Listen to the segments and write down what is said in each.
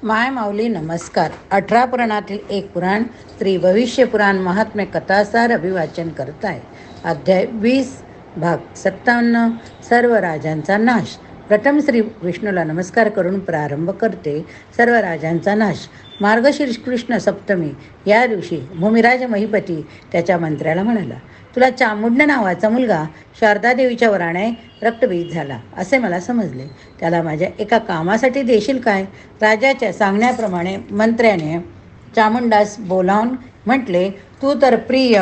माय माऊली नमस्कार. 18 पुराणातील एक पुराण श्री भविष्य पुराण महात्म्य कथासार अभिवाचन करत आहे. अध्याय 20 भाग 57 सर्व राजांचा नाश. प्रथम श्री विष्णूला नमस्कार करून प्रारंभ करते. सर्व राजांचा नाश. मार्गशीर्ष कृष्ण सप्तमी या दिवशी भूमिराज महिपती त्याच्या मंत्र्याला म्हणाला, तुला चामुंड नावाचा मुलगा शारदादेवीच्या वराने रक्तबीज झाला असे मला समजले. त्याला माझ्या एका कामासाठी देशील काय? राजाच्या सांगण्याप्रमाणे मंत्र्याने चामुंडास बोलावून म्हटले, तू तर प्रिय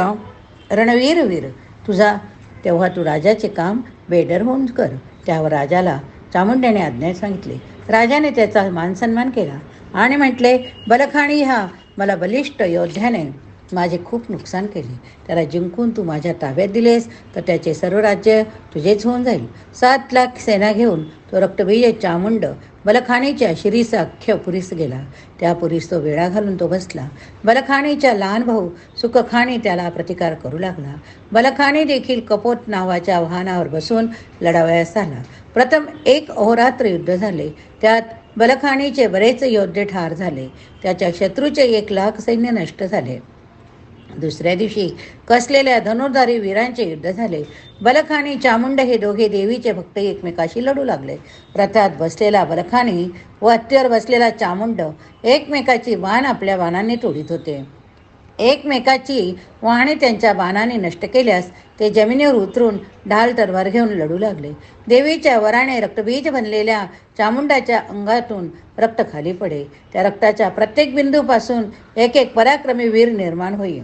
रणवीर तुझा, तेव्हा तू राजाचे काम बेडर होऊन कर. त्यावर राजाला चामुंड्याने आज्ञा सांगितली. राजाने त्याचा मानसन्मान केला आणि म्हटले, बलखाणी हा मला बलिष्ठ योद्ध्याने माझे खूप नुकसान केले. त्याला जिंकून तू माझ्या ताब्यात दिलेस तर त्याचे सर्व राज्य तुझेच होऊन जाईल. 7 लाख सेना घेऊन तो रक्तबीज चामुंड बलखाणीच्या शिरीस अख्ख्य पुरीस गेला. त्या पुरीस तो वेळा घालून तो बसला. बलखाणीच्या लहान भाऊ सुखखाणी त्याला प्रतिकार करू लागला. बलखाणी देखील कपोत नावाच्या वाहनावर बसून लढावयास आला. प्रथम 1 अहोरात्र युद्ध झाले. त्यात बलखाणीचे बरेच योद्धे ठार झाले. त्याच्या शत्रूचे 1 लाख सैन्य नष्ट झाले. दुसऱ्या दिवशी कसलेल्या धनुर्धारी वीरांचे युद्ध झाले. बलखाणी चामुंड हे दोघे देवीचे भक्त एकमेकाशी लढू लागले. रथात बसलेला बलखाणी व हत्तीवर बसलेला चामुंड एकमेकाची बाण आपल्या बाणांनी तोडीत होते. एकमेकाची वाहने त्यांच्या बाणाने नष्ट केल्यास ते जमिनीवर उतरून ढाल तलवार घेऊन लढू लागले. देवीच्या वराने रक्तबीज बनलेल्या चामुंडाच्या अंगातून रक्त खाली पडे. त्या रक्ताच्या प्रत्येक बिंदूपासून एक एक पराक्रमी वीर निर्माण होई.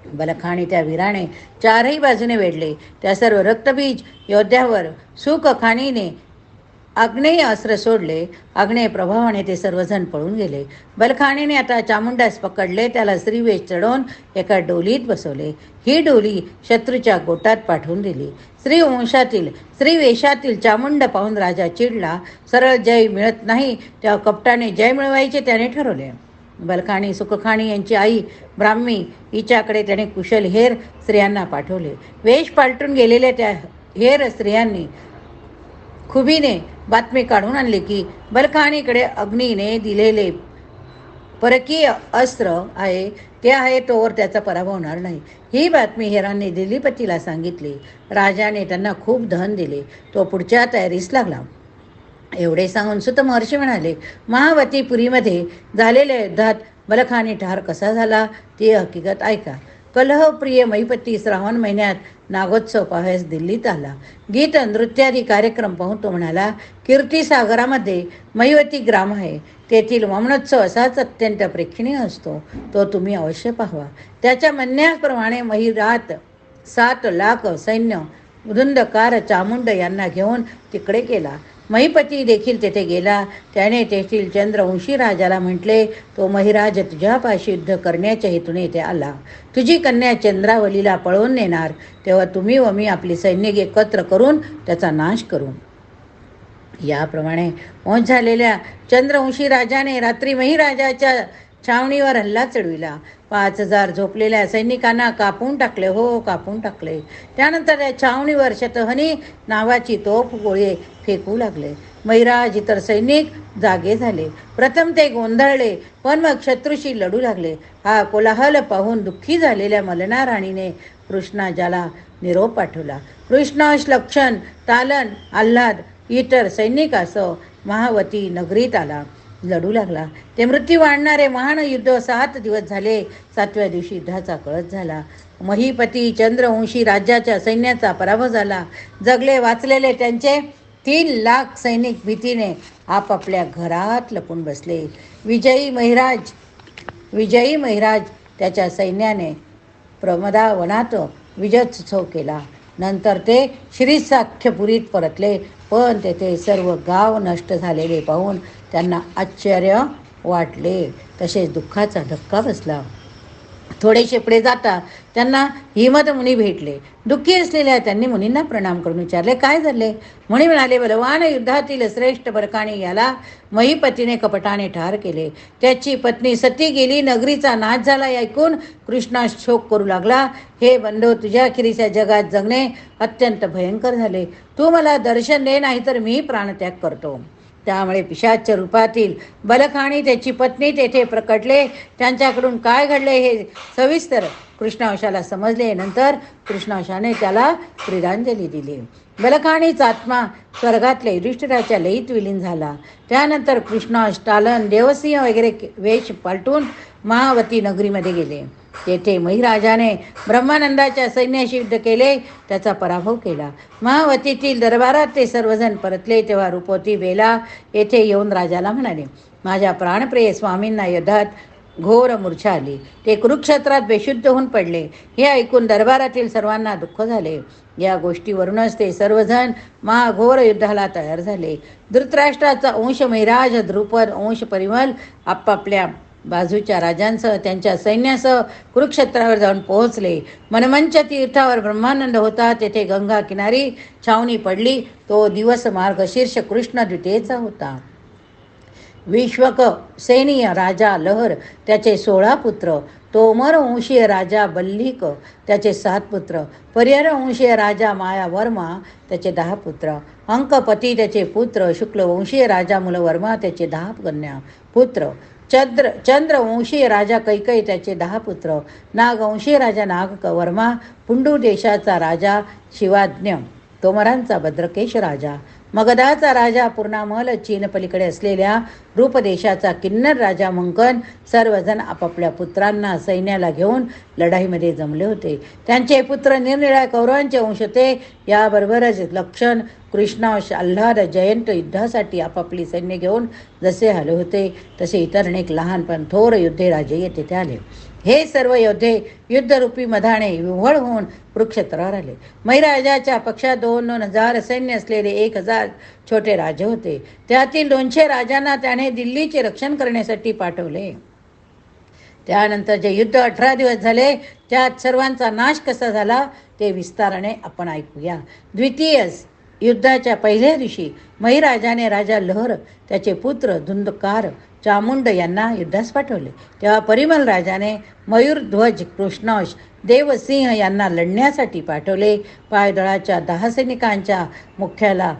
बलखाणी त्या वीराने 4ही बाजूने वेढले. त्या सर्व रक्तबीज योद्ध्यावर सुखखाणीने आग्नेय अस्त्र सोडले. आग्नेय प्रभावाने ते सर्वजण पळून गेले. बलखाणीने आता चामुंडास पकडले. त्याला श्रीवेश चढवून एका डोलीत बसवले. ही डोली शत्रूच्या गोटात पाठवून दिली. श्रीवेशातील चामुंड पाहून राजा चिडला. सरळ जय मिळत नाही तेव्हा कपटाने जय मिळवायचे त्याने ठरवले. बलखाणी सुखखाणी यांची आई ब्राह्मी हिच्याकडे त्याने कुशल हेर स्त्रियांना पाठवले. वेश पालटून गेलेल्या त्या हेर स्त्रियांनी खुबीने बातमी काढून आणली की बलखाणीकडे अग्नीने दिलेले परकीय अस्त्र आहे. ते आहे तोवर त्याचा पराभव होणार नाही. ही बातमी हेरांनी दिल्लीपतीला सांगितली. राजाने त्यांना खूप धन दिले. तो पुढच्या तयारीस लागला. एवढे सांगून सुत महर्षी म्हणाले, महावतीपुरीमध्ये झालेल्या युद्धात बलखानी ठार कसा झाला ती हकीकत ऐका. कलहप्रिय मैपती श्रावण महिन्यात नागोत्सव पाहायस दिल्लीत आला. गीत नृत्यादी कार्यक्रम पाहून तो म्हणाला, कीर्तिसागरामध्ये मैवती ग्राम आहे. तेथील वामनोत्सव असाच अत्यंत प्रेक्षणीय असतो. तो तुम्ही अवश्य पाहावा. त्याच्या म्हणण्याप्रमाणे महिरात 7 लाख सैन्य धुंदकार चामुंड यांना घेऊन तिकडे गेला. महिपती देखील तेथे गेला. त्याने तेथील चंद्रवंशी राजाला म्हटले, तो महिराज तुझ्यापाशी युद्ध करण्याच्या हेतूने येथे आला. तुझी कन्या चंद्रावलीला पळवून नेणार. तेव्हा तुम्ही व मी आपली सैन्य एकत्र करून त्याचा नाश करू. याप्रमाणे मोह झालेल्या चंद्रवंशी राजाने रात्री महिराजाच्या छावणीवर हल्ला चढविला. 5000 झोपलेल्या सैनिकांना कापून टाकले. कापून टाकले. त्यानंतर त्या छावणीवर शतहनी नावाची तोफ गोळे फेकू लागले. महिराज इतर सैनिक जागे झाले. प्रथम ते गोंधळले पण मग शत्रूशी लढू लागले. हा कोलाहल पाहून दुःखी झालेल्या मलना राणीने कृष्णाजाला निरोप पाठवला. कृष्णाश लक्षण तालन आल्हाद इतर सैनिकासह महावती नगरीत आला. लढू लागला. ते मृत्यू आणणारे महान युद्ध 7 दिवस झाले. 7व्या दिवशी युद्धाचा कळस झाला. महिपती चंद्रवंशी राज्याच्या सैन्याचा पराभव झाला. जगले वाचलेले त्यांचे 3 लाख सैनिक भीतीने आपापल्या घरात लपून बसले. विजयी महिराज त्याच्या सैन्याने प्रमदावनात विजयोत्सव केला. नंतर ते श्रीसाख्यपुरीत परतले. पण तेथे सर्व गाव नष्ट झालेले पाहून त्यांना आश्चर्य वाटले. तसेच दुःखाचा धक्का बसला. थोडेसे पुढे जाता त्यांना हिमत मुनी भेटले. दुःखी असलेल्या त्यांनी मुनींना प्रणाम करून विचारले, काय झाले? मुनी म्हणाले, बलवान युद्धातील श्रेष्ठ बलखाणी याला महिपतीने कपटाने ठार केले. त्याची पत्नी सती गेली. नगरीचा नाश झाला. ऐकून कृष्णास शोक करू लागला. हे बंधू, तुझ्या अखेरीच्या जगात जगणे अत्यंत भयंकर झाले. तू मला दर्शन दे, नाहीतर मी प्राणत्याग करतो. त्यामुळे पिशाच रूपातील बलक आणि त्याची पत्नी तेथे प्रकटले. त्यांच्याकडून काय घडले हे सविस्तर कृष्णावशाला समजले. नंतर कृष्णावशाने त्याला श्रद्धांजली दिली. बलखाणीचा आत्मा स्वर्गातल्या युधिष्ठिराच्या लयीत विलीन झाला. त्यानंतर कृष्णाश, टालन, देवसिंह वगैरे वेश पालटून महावती नगरीमध्ये गेले. तेथे महिराजाने ब्रह्मानंदाच्या सैन्याशी युद्ध केले, त्याचा पराभव केला. महावतीतील दरबारात ते सर्वजण परतले. तेव्हा रूपवती बेला येथे येऊन राजाला म्हणाले, माझ्या प्राणप्रिय स्वामींना युद्धात घोर मूर्छा आली. ते कुरुक्षेत्रात बेशुद्ध होऊन पडले. हे ऐकून दरबारातील सर्वांना दुःख झाले. या गोष्टीवरूनच ते सर्वजण महाघोर युद्धाला तयार झाले. धृतराष्ट्राचा अंश महिराज, द्रुपद अंश परिमल आपापल्या बाजूच्या राजांसह त्यांच्या सैन्यासह कुरुक्षेत्रावर जाऊन पोहोचले. मनमंच तीर्थावर ब्रह्मानंद होता. तेथे गंगा किनारी छावणी पडली. तो दिवस मार्गशीर्ष कृष्ण द्वितीयेचा होता. विश्वक सैनीय राजा लहर त्याचे 16 पुत्र, तोमर वंशीय राजा बल्लिक त्याचे 7 पुत्र, परिहर वंशीय राजा मायावर्मा त्याचे 10 पुत्र, अंकपती त्याचे पुत्र, शुक्लवंशीय राजा मूलवर्मा त्याचे 10 कन्या पुत्र, चंद्रवंशीय राजा कैकई त्याचे 10 पुत्र, नागवंशीय राजा नागवर्मा, पुंडू देशाचा राजा शिवाज्ञ, तोमरांचा भद्रकेश राजा, मगधाचा राजा पूर्णामल, चीन पलीकडे असलेल्या रूप देशाचा किन्नर राजा मंकन सर्वजण आपापल्या पुत्रांना सैन्याला घेऊन लढाईमध्ये जमले होते. त्यांचे पुत्र निरनिराळ्या कौरवांचे वंश होते. याबरोबरच लक्षण, कृष्णाश, आल्हाद, जयंत युद्धासाठी आपापली सैन्य घेऊन जसे आले होते तसे इतर अनेक लहान पण थोर योद्धे राजे तेथे आले. हे सर्व योद्धे युद्धरूपी मधाने विव्हळ होऊन कुरुक्षेत्रावर आले. महिराजाच्या पक्षात 2,000 सैन्य असलेले 1,000 छोटे राजे होते. त्यातील 200 राजांना त्याने दिल्लीचे रक्षण करण्यासाठी पाठवले. त्यानंतर जे युद्ध 18 दिवस झाले, त्यात सर्वांचा नाश कसा झाला ते विस्ताराने आपण ऐकूया. द्वितीय युद्धाच्या पहिल्या दिवशी महिराजाने राजा लहर, त्याचे पुत्र धुंदकार, चामुंड यांना युद्धास पाठवले. तेव्हा परिमल राजाने मयूरध्वज, कृष्णाश, देवसिंह यांना लढण्यासाठी पाठवले. पायदळाच्या 10 सैनिकांच्या मुख्याला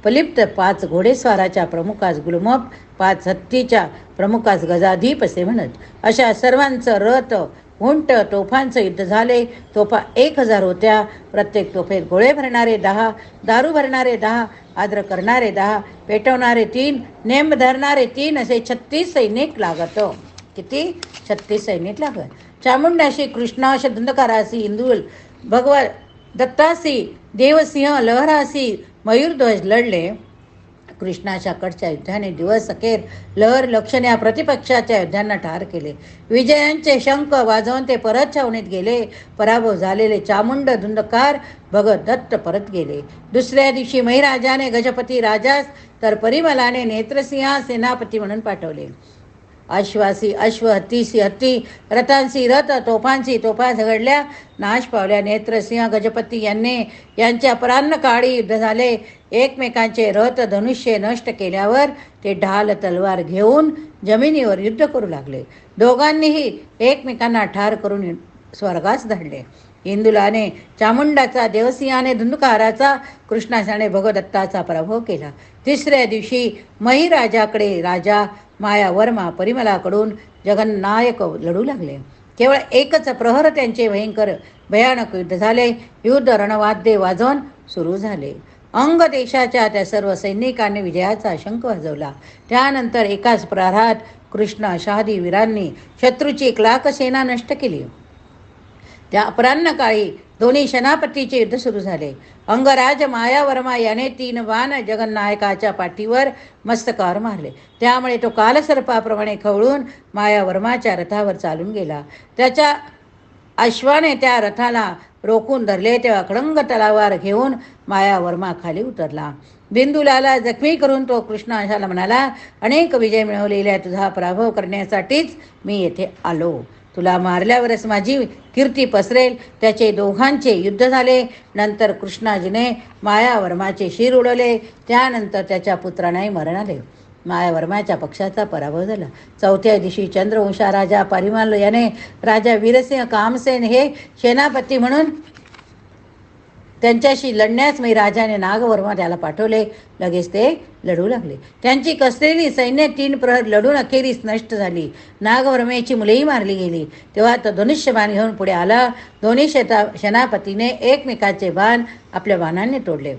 पलिप्त, 5 घोडेस्वाराच्या प्रमुखास गुलमप, 5 हत्तीच्या प्रमुखास गजाधीप असे म्हणत, अशा सर्वांचं रथ, उंट, तोफांचं युद्ध झाले. तोफा 1,000 होत्या. प्रत्येक तोफेत गोळे भरणारे 10, दारू भरणारे 10, आद्र करणारे 10, पेटवणारे 3, नेम धरणारे 3 असे 36 सैनिक लागत. किती? 36 सैनिक लागत. चामुंडाशी, कृष्णाश, धुंदकाराशी, इंदुल, भगवत दत्तासी, देवसिंह, लहरासी मयूरध्वज लढले. कृष्णाच्याकडच्या युद्धाने दिवस अखेर लहर, लक्षण या प्रतिपक्षाच्या योद्ध्यांना ठार केले. विजयांचे शंख वाजवून ते परत छावणीत गेले. पराभव झालेले चामुंड, धुंदकार, भगत दत्त परत गेले. दुसऱ्या दिवशी महिराजाने गजपती राजास तर परिमलाने नेत्रसिंहा सेनापती म्हणून पाठवले. अश्वासी अश्व, हत्तीसी हत्ती, रथांसी रथ, तोफांसी तोफा झगडल्या, नाश पावल्या. नेत्रसिंह, गजपती यांच्या अपराह्न काळी युद्ध झाले. एकमेकांचे रथ, धनुष्य नष्ट केल्यावर ते ढाल तलवार घेऊन जमिनीवर युद्ध करू लागले. दोघांनीही एकमेकांना ठार करून स्वर्गास धाडले. इंदुलाने चामुंडाचा, देवसिंहाने धुंदकाराचा, कृष्णासाने भगवदत्ताचा पराभव केला. तिसऱ्या दिवशी महिराजाकडे राजा मायावर्मा परिमलाकडून जगन्नायक लढू लागले. केवळ एकच प्रहर त्यांचे भयानक युद्ध झाले. युद्ध रणवाद्ये वाजवून सुरू झाले. अंग देशाच्या त्या सर्व सैनिकांनी विजयाचा शंख वाजवला. त्यानंतर एकाच प्रहारात कृष्ण अशादी वीरांनी शत्रूची 1 लाख सेना नष्ट केली. त्या अपराह्न काळी दोन्ही सेनापतीचे युद्ध सुरू झाले. अंगराज मायावर्मा याने 3 बाण जगन्नायकाच्या पाठीवर मस्तकावर मारले. त्यामुळे तो कालसर्पाप्रमाणे खवळून मायावर्माच्या रथावर चालून गेला. त्याच्या अश्वाने त्या रथाला रोखून धरले. तेव्हा खडंग तलावार घेऊन मायावर्मा खाली उतरला. बिंदुलाला जखमी करून तो कृष्ण अशाला म्हणाला, अनेक विजय मिळवलेल्या तुझा पराभव करण्यासाठीच मी येथे आलो. तुला मारल्यावरच माझी कीर्ती पसरेल. त्याचे दोघांचे युद्ध झाले. नंतर कृष्णाजीने मायावर्माचे शिर उडवले. त्यानंतर त्याच्या पुत्रांनाही मरण आले. मायावर्माच्या पक्षाचा पराभव झाला. चौथ्या दिवशी चंद्रवंशा राजा परिमल याने राजा वीरसिंह, कामसेन हे सेनापती म्हणून त्यांच्याशी लढण्यास राजाने नागवर्मा त्याला पाठवले. लगेच ते लढू लागले. त्यांची कसलेली सैन्य 3 प्रहर लढून अखेरीस नष्ट झाली. नागवर्मेची मुलेही मारली गेली. तेव्हा तो धनुष्यबाण घेऊन पुढे आला. दोन्ही सेनापतीने एकमेकाचे बाण आपल्या बाणांनी तोडले.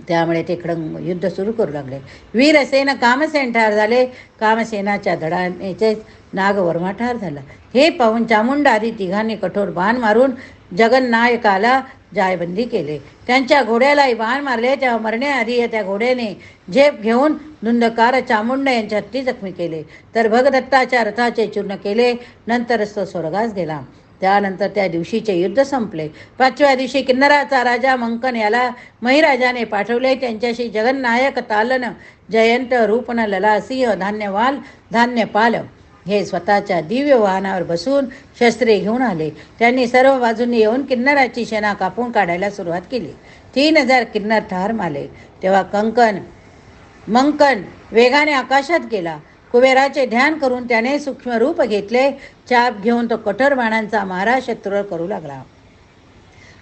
त्यामुळे ते खडंग युद्ध सुरू करू लागले. वीरसेन कामसेन ठार झाले. कामसेनाच्या धडानेचेच नागवर्मा ठार झाला. हे पाहून चामुंडा आदी तिघांनी कठोर बाण मारून जगन्नायकाला जायबंदी केले. त्यांच्या घोड्यालाही बाण मारले. तेव्हा मरण्याआधी त्या घोड्याने झेप घेऊन धुंदकार चामुंडा यांच्या हत्ती जखमी केले, तर भगदत्ताच्या रथाचे चूर्ण केले. नंतरच तो स्वर्गास गेला. त्यानंतर त्या दिवशीचे युद्ध संपले. 5व्या दिवशी किन्नराचा राजा मंकन याला महिराजाने पाठवले. त्यांच्याशी जगन्नायक तालन जयंत रूपन लला सिंह धान्यवाल धान्यपाल हे स्वतःच्या दिव्य वाहनावर बसून शस्त्रे घेऊन आले. त्यांनी सर्व बाजूंनी येऊन किन्नराची सेना कापून काढायला सुरुवात केली. 3000 किन्नर ठार मारले. तेव्हा मंकन वेगाने आकाशात गेला. कुबेराचे ध्यान करून त्याने सूक्ष्म रूप घेतले. चाप घेऊन तो कठोर बाणांचा मारा शत्रूवर करू लागला.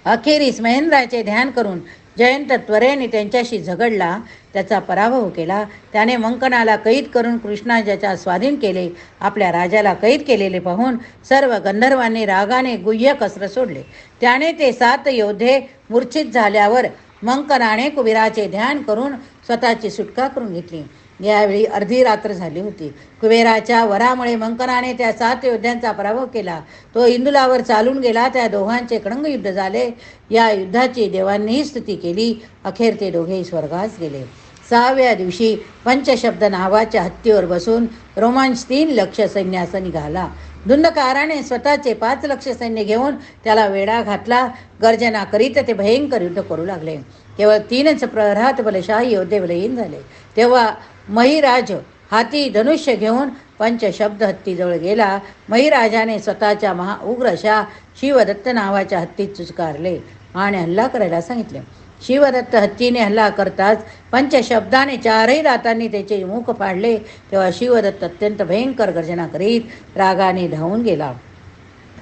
अखेरीस महेंद्राचे ध्यान करून जयंत त्वरेने त्यांच्याशी झगडला, त्याचा पराभव केला. त्याने मंकनाला कैद करून कृष्णाच्या स्वाधीन केले. आपल्या राजाला कैद केलेले पाहून सर्व गंधर्वांनी रागाने गुह्यक अस्त्र सोडले. त्याने ते 7 योद्धे मूर्छित झाल्यावर मंकनाने कुबेराचे ध्यान करून स्वतःची सुटका करून घेतली. यावेळी अर्धी रात्र झाली होती. कुबेराच्या वरामुळे मंकनाने त्या 7 योद्ध्यांचा पराभव केला. तो इंदुलावर चालून गेला. त्या दोघांचे कडंग युद्ध झाले. या युद्धाची देवांनीही स्तुती केली. अखेर ते दोघेही स्वर्गास गेले. 6व्या दिवशी पंचशब्द नावाच्या हत्तीवर बसून रोमांच 3 लक्ष सैन्यास निघाला. धुंदकाराने स्वतःचे 5 लक्ष सैन्य घेऊन त्याला वेढा घातला. गर्जना करीत ते भयंकर युद्ध करू लागले. केवळ 3च प्रहरात बलशाही योद्धे बलहीन झाले. तेव्हा महिराज हाती धनुष्य घेऊन पंचशब्द हत्तीजवळ गेला. महिराजाने स्वतःच्या उग्र अशा शिवदत्त नावाच्या हत्तीत चुचकारले आणि हल्ला करायला सांगितले. शिवदत्त हत्तीने हल्ला करताच पंचशब्दाने 4ही दातांनी त्याचे मुख फाडले. तेव्हा शिवदत्त अत्यंत भयंकर गर्जना करीत रागाने धावून गेला.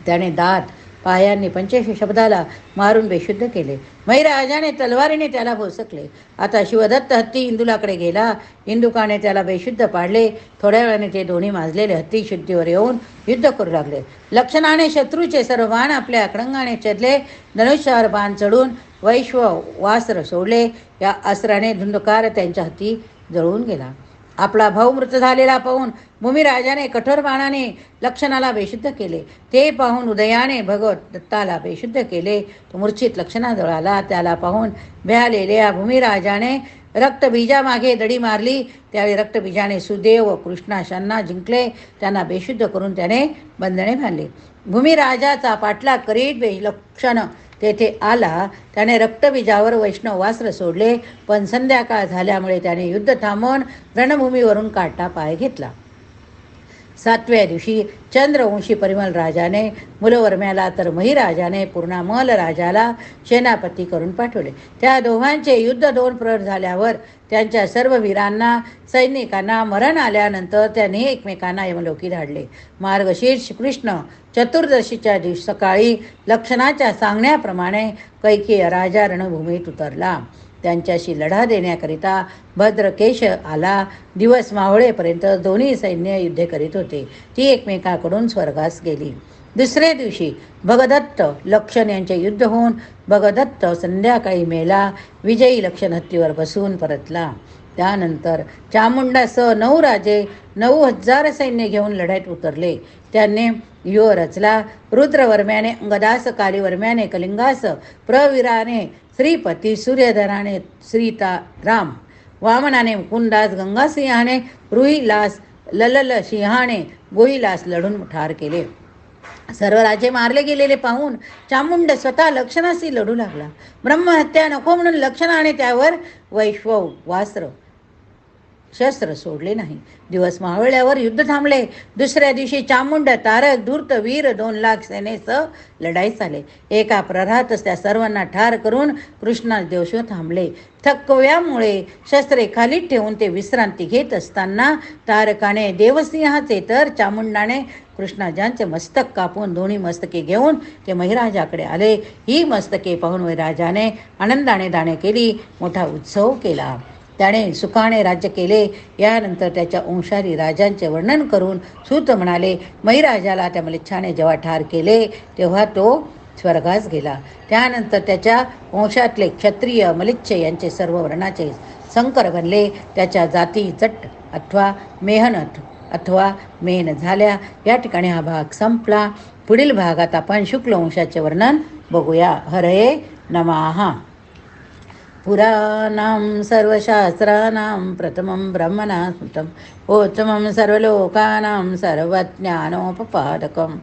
त्याने दात पायांनी पंचशब्दाला मारून बेशुद्ध केले. महिराजाने तलवारीने त्याला भोसकले. आता शिवदत्त हत्ती इंदुलाकडे गेला. इंदुकाने त्याला बेशुद्ध पाडले. थोड्या वेळाने ते दोन्ही माजलेले हत्ती शुद्धीवर येऊन युद्ध करू लागले. लक्षणाने शत्रूचे सर्व बाण आपल्या कडंगाने छेदले. धनुष्यावर बाण चढून वैश्वास्त्र सोडले. या अस्त्राने धुंदकार त्यांच्या हाती जळून गेला. आपला भाऊ मृत झालेला पाहून भूमिराजाने कठोर बाणाने लक्षणाला बेशुद्ध केले. ते पाहून उदयाने भगवत दत्ताला बेशुद्ध केले. तो मूर्छित लक्षणाजवळ आला. त्याला पाहून भ्यालेल्या भूमिराजाने रक्तबीजामागे दडी मारली. त्यावेळी रक्तबीजाने सुदेव व कृष्णाशांना जिंकले. त्यांना बेशुद्ध करून त्याने बंधने बांधली. भूमिराजाचा पाठलाग करीत लक्षण तेथे आला. त्याने रक्तबीजावर वैष्णवास्त्र सोडले, पण संध्याकाळ झाल्यामुळे त्याने युद्ध थांबवून रणभूमीवरून काटा पाय घेतला. 7व्या दिवशी चंद्रवंशी परिमल राजाने मुलवर्म्याला तर महिराजाने पूर्णामल राजाला सेनापती करून पाठवले. त्या दोघांचे युद्ध 2 प्रहर झाल्यावर त्यांच्या सर्व वीरांना सैनिकांना मरण आल्यानंतर त्यांनी एकमेकांना यमलोकी धाडले. मार्गशीर्ष कृष्ण चतुर्दशीच्या दिवशी सकाळी लक्षणाच्या सांगण्याप्रमाणे कैकेय राजा रणभूमीत उतरला. त्यांच्याशी लढा देण्याकरिता भद्रकेश आला. दिवस मावळेपर्यंत दोन्ही सैन्य युद्ध करीत होते. ती एकमेकाकडून स्वर्गास गेली. 2ऱ्या दिवशी भगदत्त लक्षण यांचे युद्ध होऊन भगदत्त संध्याकाळी मेला. विजयी लक्षण हत्तीवर बसून परतला. त्यानंतर चामुंडासह 9 राजे 9000 सैन्य घेऊन लढ्यात उतरले. त्यांनी व्यूह रचला. रुद्रवर्म्याने अंगदास, कालीवर्म्याने कलिंगास, प्रवीराने श्रीपती, सूर्यधराने श्रीताराम, वामनाने मुकुंदास, गंगासिंहाने रुहिलास, ललल सिंहाने गोहिलास लढून ठार केले. सर्व राजे मारले गेलेले पाहून चामुंड स्वतः लक्षणाशी लढू लागला. ब्रह्महत्या नको म्हणून लक्षणाने त्यावर वैश्वास्त्र शस्त्र सोडले नाही. दिवस मावळल्यावर युद्ध थांबले. दुसऱ्या दिवशी चामुंड, तारक, धूर्त, वीर 2 लाख सेनेसह लढाईस आले. एका प्रहारातच त्या सर्वांना ठार करून कृष्णास देवशिव थांबले. थकव्यामुळे शस्त्रे खाली ठेवून ते विश्रांती घेत असताना तारकाने देवसिंहाचे तर चामुंडाने कृष्णाजांचे मस्तक कापून 2 मस्तके घेऊन ते महिराजाकडे आले. ही मस्तके पाहून राजाने आनंदाने दाणे केली, मोठा उत्सव केला. त्याने सुखाने राज्य केले. यानंतर त्याच्या वंशारी राजांचे वर्णन करून सूत म्हणाले, महिराजाला त्या मलिच्छाने जेव्हा ठार केले तेव्हा तो स्वर्गास गेला. त्यानंतर त्याच्या वंशातले क्षत्रिय मलिच्छ यांचे सर्व वर्णाचे संकर बनले. त्याच्या जाती जट अथवा मेहनत अथवा मेन झाल्या. या ठिकाणी हा भाग संपला. पुढील भागात आपण शुक्ल वंशाचे वर्णन बघूया. हरये नमः. पुराणां सर्वशास्त्राणां प्रथमं ब्रह्मणा स्मृतं उत्तमं सर्वलोकानां सर्वज्ञानोपपादकम्.